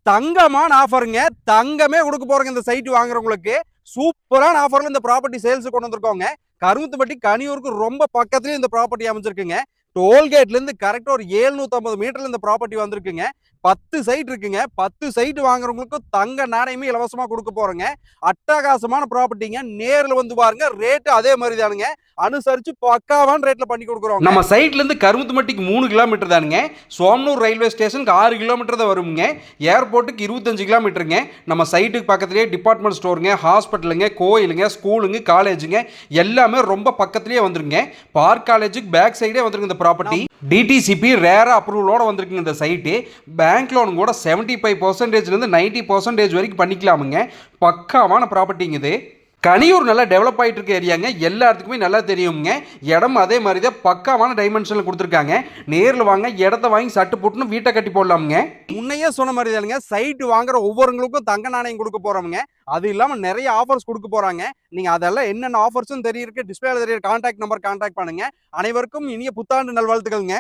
தங்கமான ஆஃபருங்க. தங்கமே கொடுக்க போறோங்க இந்த சைட் வாங்குறவங்களுக்கு. சூப்பரான ஆஃபர்ல இந்த ப்ராப்பர்ட்டி சேல்ஸ் கொண்டு வந்திருக்கோங்க. கருமத்துப்பட்டி கனியூருக்கு ரொம்ப பக்கத்துலயே இந்த ப்ராப்பர்ட்டி அமைஞ்சிருக்குங்க. டோல்கேட்ல இருந்து கரெக்டா ஒரு 750 மீட்டர்ல இந்த ப்ராப்பர்ட்டி வந்திருக்குங்க. 10 சைட் இருக்குங்க. 10 சைட் வாங்குறவங்களுக்கு தங்க நாணயமே இலவசமா கொடுக்க போறோங்க. அட்டகாசமான ப்ராப்பர்ட்டிங்க. நேர்ல வந்து பாருங்க. ரேட் அதே மாதிரி தானுங்க. அனுசரிச்சு பக்காவான ரேட்ல பண்ணி கொடுக்குறோம். நம்ம சைட்ல இருந்து கருமத்துப்பட்டிக்கு 3 கிலோமீட்டர் தானுங்க. சோமனூர் ரயில்வே ஸ்டேஷனுக்கு 6 கிலோமீட்டர் தான் வருங்க. ஏர்போர்ட்டுக்கு 25 கிலோமீட்டருங்க. நம்ம சைட்டுக்கு பக்கத்துலேயே டிபார்ட்மெண்ட் ஸ்டோருங்க, ஹாஸ்பிட்டலுங்க, கோயிலுங்க, ஸ்கூலுங்க, காலேஜுங்க எல்லாமே ரொம்ப பக்கத்துலேயே வந்துருங்க. பார்க் காலேஜுக்கு பேக் சைடே வந்துருங்க இந்த ப்ராப்பர்ட்டி. டிடிசிபி ரேரா அப்ரூவலோட வந்திருக்குங்க இந்த சைட்டு. பேங்க் லோன் கூட 75%லேருந்து 90% வரைக்கும் பண்ணிக்கலாமுங்க. பக்காவான ப்ராப்பர்ட்டிங்க இது. கனியூர் நல்லா டெவலப் ஆகிட்டு இருக்க ஏரியாங்க. எல்லா இடத்துக்குமே நல்லா தெரியுங்க. இடம் அதே மாதிரி தான் பக்காவான டைமென்ஷனில் கொடுத்துருக்காங்க. நேரில் வாங்க, இடத்த வாங்கி சட்டு போட்டுன்னு வீட்டை கட்டி போடலாமுங்க. முன்னையே சொன்ன மாதிரி தானுங்க, சைட்டு வாங்குற ஒவ்வொருங்களுக்கும் தங்க நாணயம் கொடுக்க போறோமுங்க. அது இல்லாமல் நிறைய ஆஃபர்ஸ் கொடுக்க போறாங்க. நீங்க அதெல்லாம் என்னென்ன ஆஃபர்ஸும் தெரியிருக்கு டிஸ்பிளேல தெரியுற கான்டாக்ட் நம்பர் கான்டாக்ட் பண்ணுங்க. அனைவருக்கும் இனிய புத்தாண்டு நல்வாழ்த்துக்கள்ங்க.